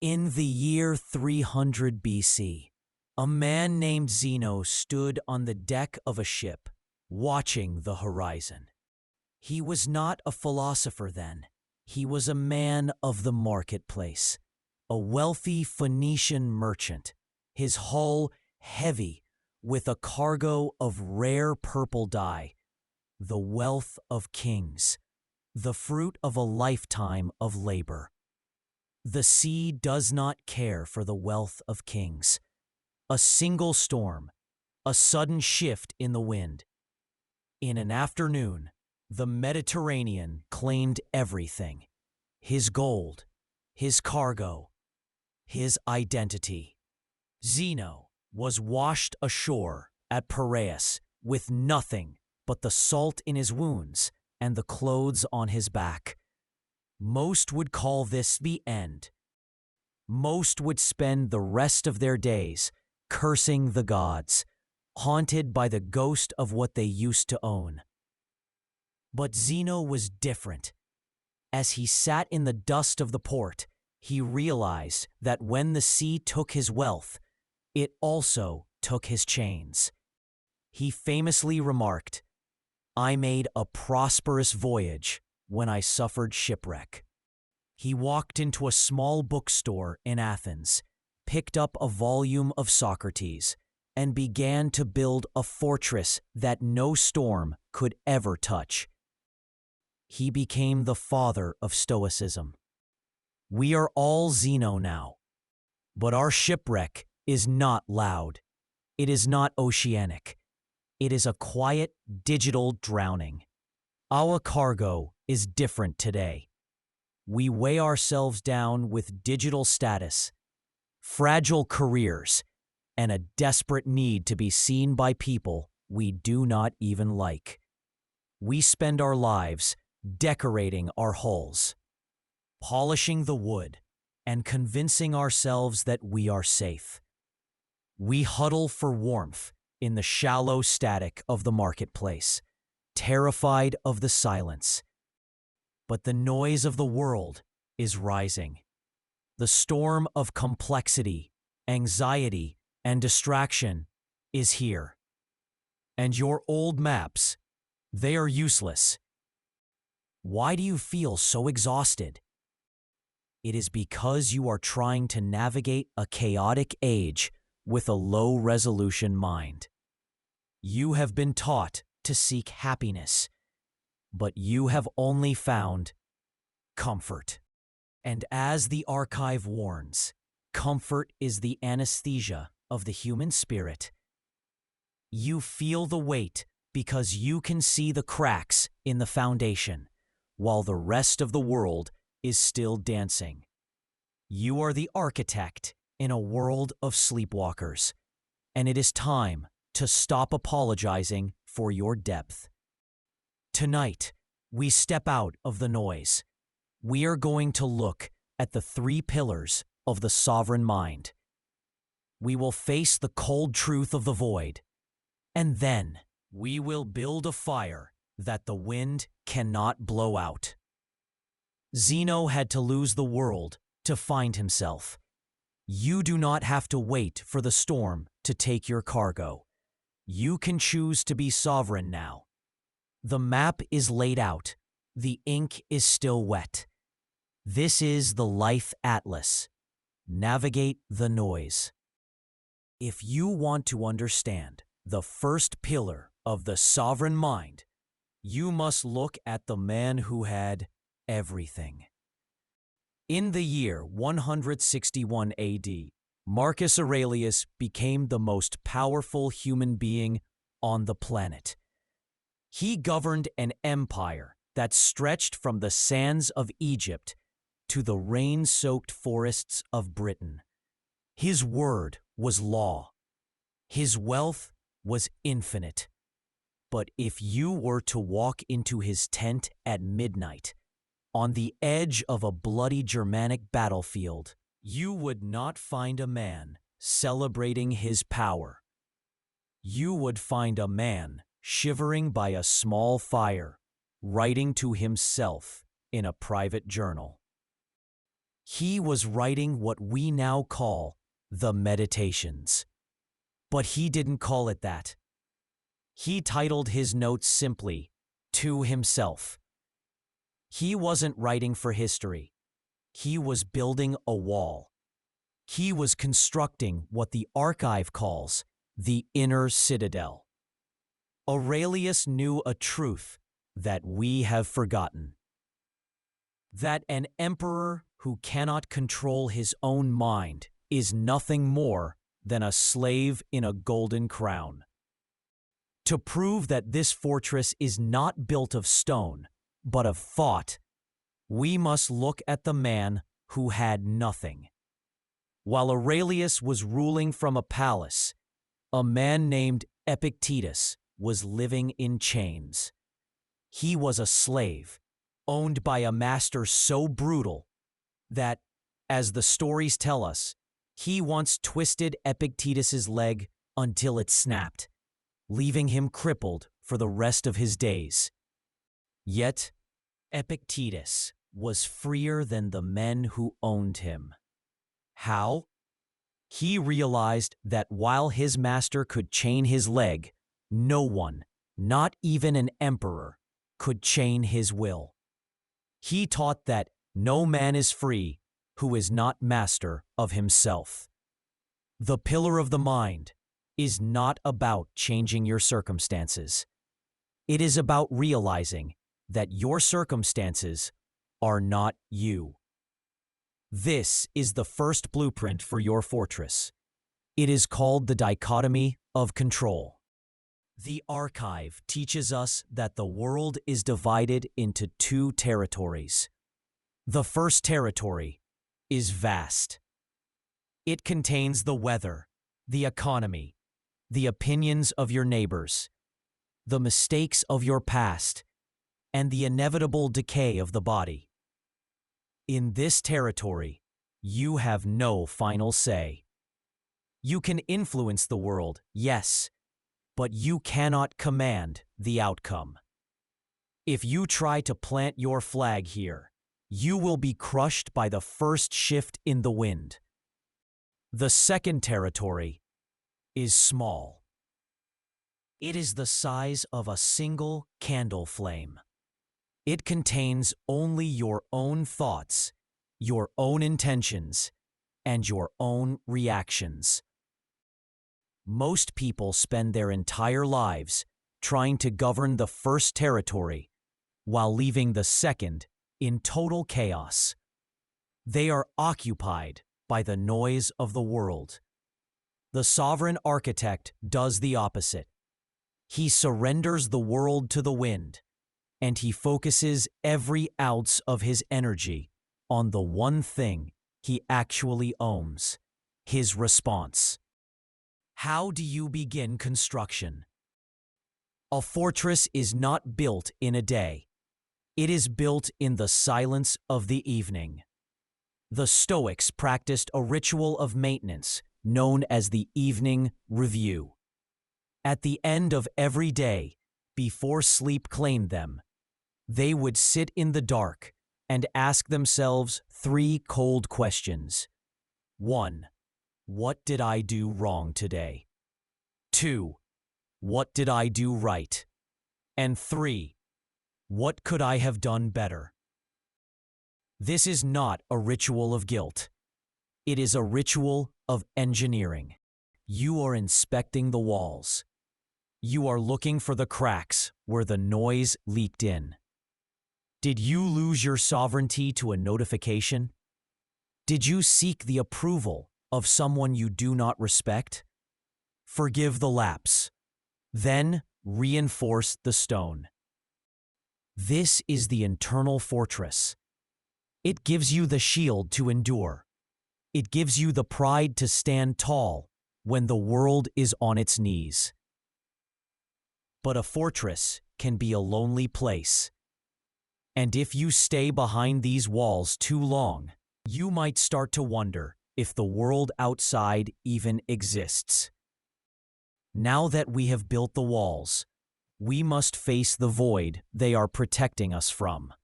In the year 300 BC, a man named Zeno stood on the deck of a ship, watching the horizon. He was not a philosopher then. He was a man of the marketplace, a wealthy Phoenician merchant, his hull heavy with a cargo of rare purple dye, the wealth of kings, the fruit of a lifetime of labor. The sea does not care for the wealth of kings. A single storm, a sudden shift in the wind. In an afternoon, the Mediterranean claimed everything: his gold, his cargo, his identity. Zeno was washed ashore at Piraeus with nothing but the salt in his wounds and the clothes on his back. Most would call this the end. Most would spend the rest of their days cursing the gods, haunted by the ghost of what they used to own. But Zeno was different. As he sat in the dust of the port, he realized that when the sea took his wealth, it also took his chains. He famously remarked, "I made a prosperous voyage when I suffered shipwreck." He walked into a small bookstore in Athens, picked up a volume of Socrates, and began to build a fortress that no storm could ever touch. He became the father of Stoicism. We are all Zeno now, but our shipwreck is not loud. It is not oceanic. It is a quiet, digital drowning. Our cargo is different today. We weigh ourselves down with digital status, fragile careers, and a desperate need to be seen by people we do not even like. We spend our lives decorating our hulls, polishing the wood, and convincing ourselves that we are safe. We huddle for warmth in the shallow static of the marketplace, terrified of the silence. But the noise of the world is rising. The storm of complexity, anxiety, and distraction is here. And your old maps, they are useless. Why do you feel so exhausted? It is because you are trying to navigate a chaotic age with a low-resolution mind. You have been taught to seek happiness, but you have only found comfort. And as the archive warns, comfort is the anesthesia of the human spirit. You feel the weight because you can see the cracks in the foundation, while the rest of the world is still dancing. You are the architect in a world of sleepwalkers, and it is time to stop apologizing for your depth. Tonight, we step out of the noise. We are going to look at the 3 pillars of the sovereign mind. We will face the cold truth of the void, and then we will build a fire that the wind cannot blow out. Zeno had to lose the world to find himself. You do not have to wait for the storm to take your cargo. You can choose to be sovereign now. The map is laid out. The ink is still wet. This is the Life Atlas. Navigate the noise. If you want to understand the first pillar of the sovereign mind, you must look at the man who had everything. In the year 161 AD, Marcus Aurelius became the most powerful human being on the planet. He governed an empire that stretched from the sands of Egypt to the rain-soaked forests of Britain. His word was law. His wealth was infinite. But if you were to walk into his tent at midnight, on the edge of a bloody Germanic battlefield, you would not find a man celebrating his power. You would find a man shivering by a small fire, writing to himself in a private journal. He was writing what we now call the Meditations. But he didn't call it that. He titled his notes simply, "To Himself." He wasn't writing for history. He was building a wall. He was constructing what the archive calls the inner citadel. Aurelius knew a truth that we have forgotten: that an emperor who cannot control his own mind is nothing more than a slave in a golden crown. To prove that this fortress is not built of stone, but of thought, we must look at the man who had nothing. While Aurelius was ruling from a palace, a man named Epictetus was living in chains. He was a slave, owned by a master so brutal that, as the stories tell us, he once twisted Epictetus's leg until it snapped, leaving him crippled for the rest of his days. Yet, Epictetus was freer than the men who owned him. How? He realized that while his master could chain his leg, no one, not even an emperor, could chain his will. He taught that no man is free who is not master of himself. The pillar of the mind is not about changing your circumstances. It is about realizing that your circumstances are not you. This is the first blueprint for your fortress. It is called the dichotomy of control. The archive teaches us that the world is divided into two territories. The first territory is vast. It contains the weather, the economy, the opinions of your neighbors, the mistakes of your past, and the inevitable decay of the body. In this territory, you have no final say. You can influence the world, yes, but you cannot command the outcome. If you try to plant your flag here, you will be crushed by the first shift in the wind. The second territory is small. It is the size of a single candle flame. It contains only your own thoughts, your own intentions, and your own reactions. Most people spend their entire lives trying to govern the first territory while leaving the second in total chaos. They are occupied by the noise of the world. The sovereign architect does the opposite. He surrenders the world to the wind, and he focuses every ounce of his energy on the one thing he actually owns: his response. How do you begin construction? A fortress is not built in a day. It is built in the silence of the evening. The Stoics practiced a ritual of maintenance known as the evening review. At the end of every day, before sleep claimed them, they would sit in the dark and ask themselves 3 cold questions. 1. What did I do wrong today? 2. What did I do right? And 3. What could I have done better? This is not a ritual of guilt. It is a ritual of engineering. You are inspecting the walls. You are looking for the cracks where the noise leaked in. Did you lose your sovereignty to a notification? Did you seek the approval of someone you do not respect? Forgive the lapse. Then reinforce the stone. This is the internal fortress. It gives you the shield to endure. It gives you the pride to stand tall when the world is on its knees. But a fortress can be a lonely place. And if you stay behind these walls too long, you might start to wonder if the world outside even exists. Now that we have built the walls, we must face the void they are protecting us from.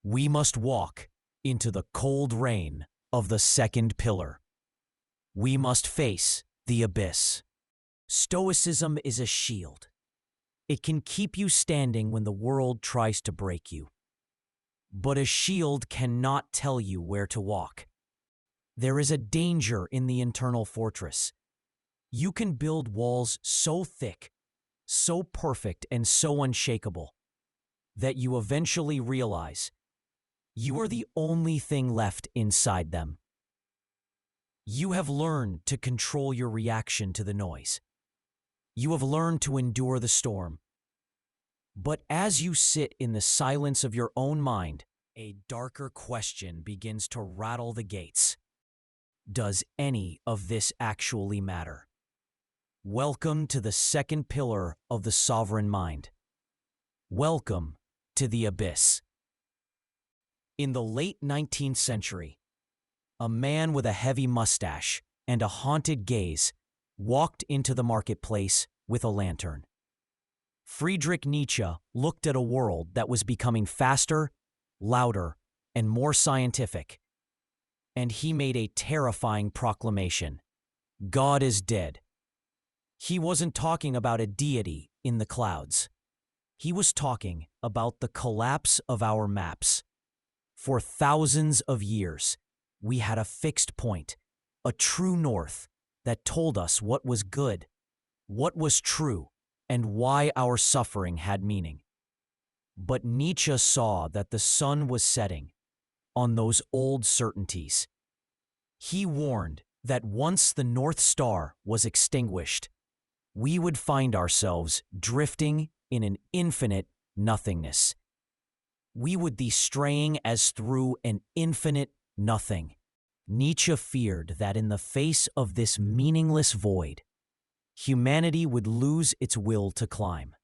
We must walk into the cold rain of the second pillar. We must face the abyss. Stoicism is a shield. It can keep you standing when the world tries to break you. But a shield cannot tell you where to walk. There is a danger in the internal fortress. You can build walls so thick, so perfect, and so unshakable that you eventually realize you are the only thing left inside them. You have learned to control your reaction to the noise. You have learned to endure the storm. But as you sit in the silence of your own mind, a darker question begins to rattle the gates. Does any of this actually matter? Welcome to the second pillar of the sovereign mind. Welcome to the abyss. In the late 19th century, a man with a heavy mustache and a haunted gaze walked into the marketplace with a lantern. Friedrich Nietzsche looked at a world that was becoming faster, louder, and more scientific, and he made a terrifying proclamation. God is dead. He wasn't talking about a deity in the clouds. He was talking about the collapse of our maps. For thousands of years, we had a fixed point, a true north that told us what was good, what was true, and why our suffering had meaning. But Nietzsche saw that the sun was setting on those old certainties. He warned that once the North Star was extinguished, we would find ourselves drifting in an infinite nothingness. We would be straying as through an infinite nothing. Nietzsche feared that in the face of this meaningless void, humanity would lose its will to climb.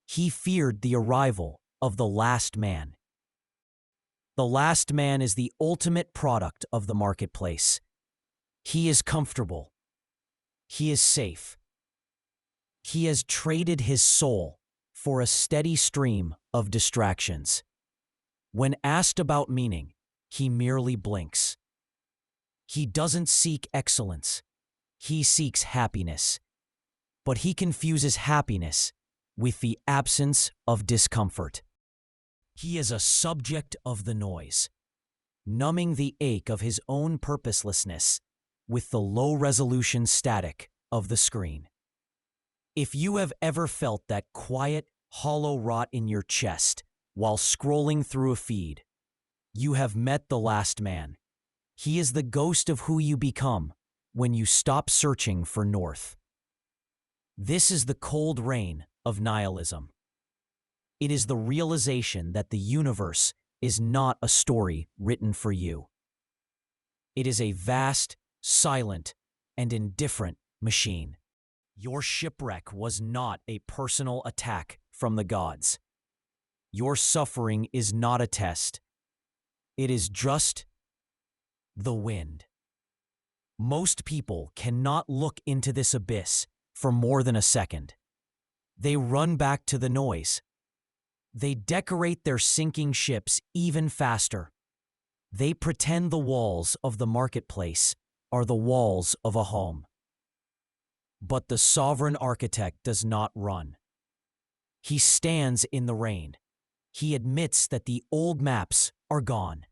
He feared the arrival of the last man. The last man is the ultimate product of the marketplace. He is comfortable. He is safe. He has traded his soul for a steady stream of distractions. When asked about meaning, he merely blinks. He doesn't seek excellence. He seeks happiness. But he confuses happiness with the absence of discomfort. He is a subject of the noise, numbing the ache of his own purposelessness with the low-resolution static of the screen. If you have ever felt that quiet, hollow rot in your chest while scrolling through a feed, you have met the last man. He is the ghost of who you become when you stop searching for north. This is the cold rain of nihilism. It is the realization that the universe is not a story written for you. It is a vast, silent, and indifferent machine. Your shipwreck was not a personal attack from the gods. Your suffering is not a test. It is just the wind. Most people cannot look into this abyss for more than a second. They run back to the noise. They decorate their sinking ships even faster. They pretend the walls of the marketplace are the walls of a home. But the sovereign architect does not run. He stands in the rain. He admits that the old maps are gone.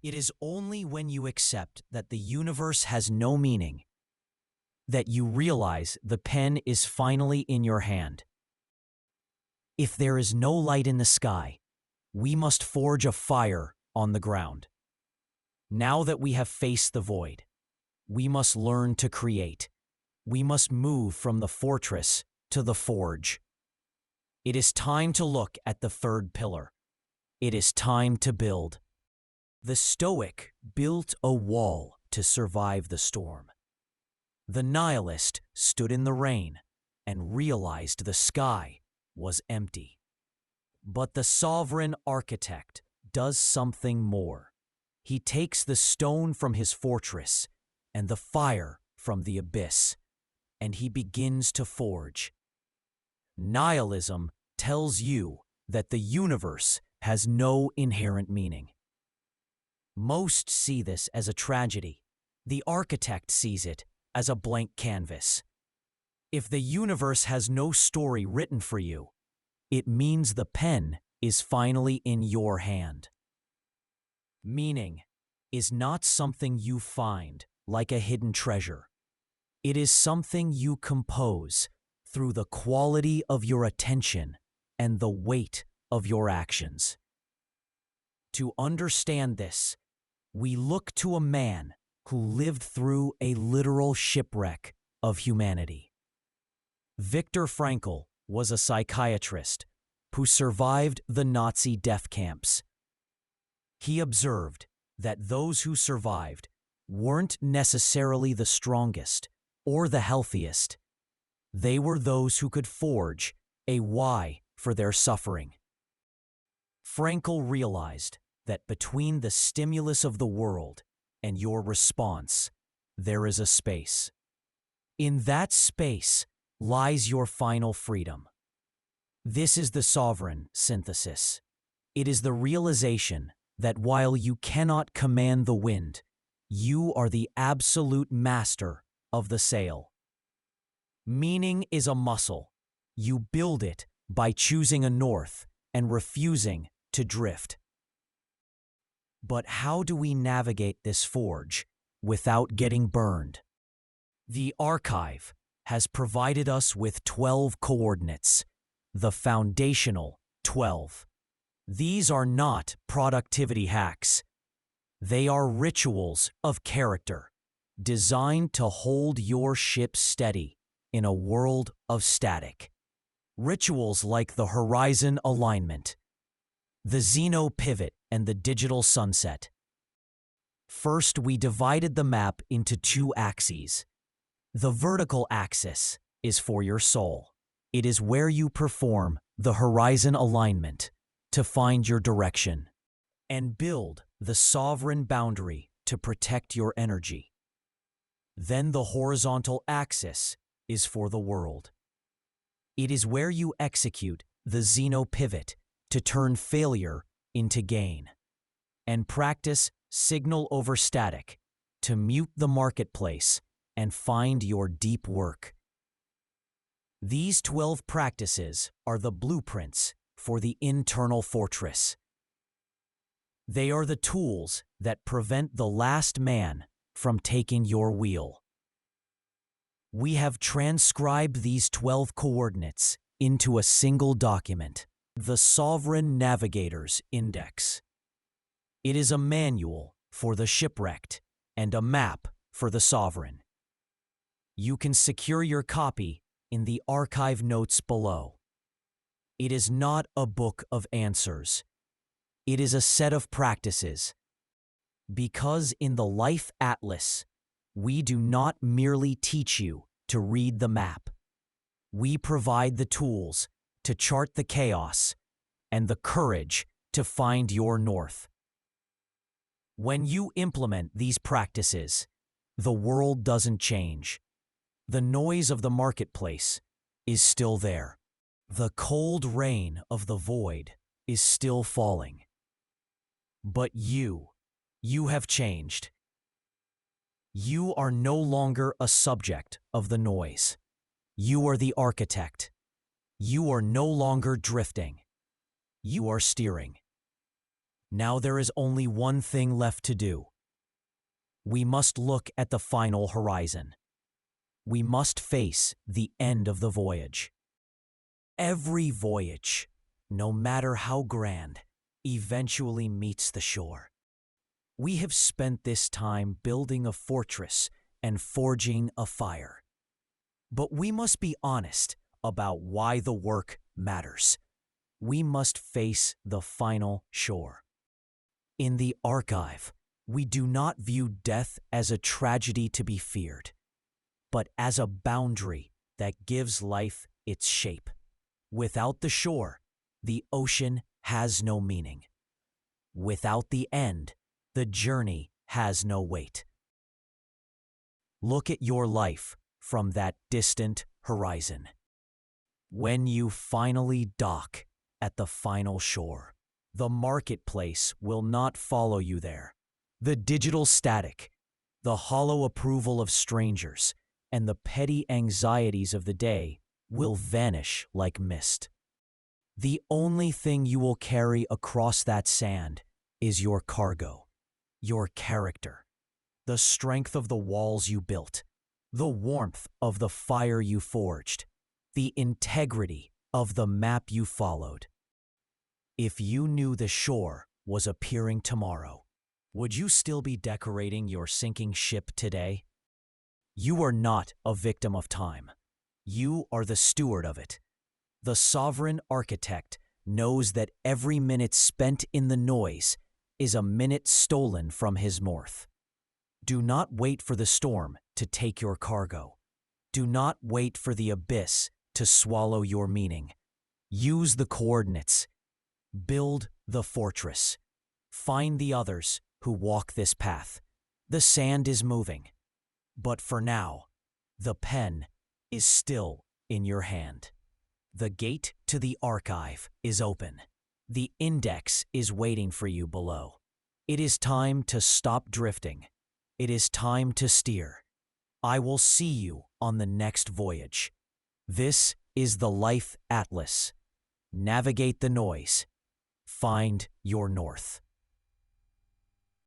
It is only when you accept that the universe has no meaning that you realize the pen is finally in your hand. If there is no light in the sky, we must forge a fire on the ground. Now that we have faced the void, we must learn to create. We must move from the fortress to the forge. It is time to look at the third pillar. It is time to build. The Stoic built a wall to survive the storm. The nihilist stood in the rain and realized the sky was empty. But the sovereign architect does something more. He takes the stone from his fortress and the fire from the abyss, and he begins to forge. Nihilism tells you that the universe has no inherent meaning. Most see this as a tragedy. The architect sees it as a blank canvas. If the universe has no story written for you, it means the pen is finally in your hand. Meaning is not something you find like a hidden treasure. It is something you compose through the quality of your attention and the weight of your actions. To understand this, we look to a man who lived through a literal shipwreck of humanity. Viktor Frankl was a psychiatrist who survived the Nazi death camps. He observed that those who survived weren't necessarily the strongest or the healthiest. They were those who could forge a why for their suffering. Frankl realized that between the stimulus of the world and your response, there is a space. In that space lies your final freedom. This is the sovereign synthesis. It is the realization that while you cannot command the wind, you are the absolute master of the sail. Meaning is a muscle. You build it by choosing a north and refusing to drift. But how do we navigate this forge without getting burned? The archive has provided us with 12 coordinates, the foundational 12. These are not productivity hacks. They are rituals of character, designed to hold your ship steady in a world of static. Rituals like the horizon alignment, the Zeno pivot, and the digital sunset. First, we divided the map into two axes. The vertical axis is for your soul. It is where you perform the horizon alignment to find your direction and build the sovereign boundary to protect your energy. Then the horizontal axis is for the world. It is where you execute the Zeno pivot to turn failure into gain, and practice signal over static to mute the marketplace and find your deep work. These 12 practices are the blueprints for the internal fortress. They are the tools that prevent the last man from taking your wheel. We have transcribed these 12 coordinates into a single document, the Sovereign Navigator's Index. It is a manual for the shipwrecked and a map for the sovereign. You can secure your copy in the archive notes below. It is not a book of answers. It is a set of practices. Because in the Life Atlas, we do not merely teach you to read the map. We provide the tools to chart the chaos and the courage to find your north. When you implement these practices, the world doesn't change. The noise of the marketplace is still there. The cold rain of the void is still falling. But you have changed. You are no longer a subject of the noise. You are the architect. You are no longer drifting. You are steering. Now there is only one thing left to do. We must look at the final horizon. We must face the end of the voyage. Every voyage, no matter how grand, eventually meets the shore. We have spent this time building a fortress and forging a fire. But we must be honest about why the work matters. We must face the final shore. In the archive, we do not view death as a tragedy to be feared, but as a boundary that gives life its shape. Without the shore, the ocean has no meaning. Without the end, the journey has no weight. Look at your life from that distant horizon. When you finally dock at the final shore, the marketplace will not follow you there. The digital static, the hollow approval of strangers, and the petty anxieties of the day will vanish like mist. The only thing you will carry across that sand is your cargo, your character, the strength of the walls you built, the warmth of the fire you forged, the integrity of the map you followed. If you knew the shore was appearing tomorrow, would you still be decorating your sinking ship today? You are not a victim of time. You are the steward of it. The sovereign architect knows that every minute spent in the noise is a minute stolen from his north. Do not wait for the storm to take your cargo. Do not wait for the abyss to swallow your meaning. Use the coordinates. Build the fortress. Find the others who walk this path. The sand is moving. But for now, the pen is still in your hand. The gate to the archive is open. The index is waiting for you below. It is time to stop drifting. It is time to steer. I will see you on the next voyage. This is the Life Atlas. Navigate the noise. Find your north.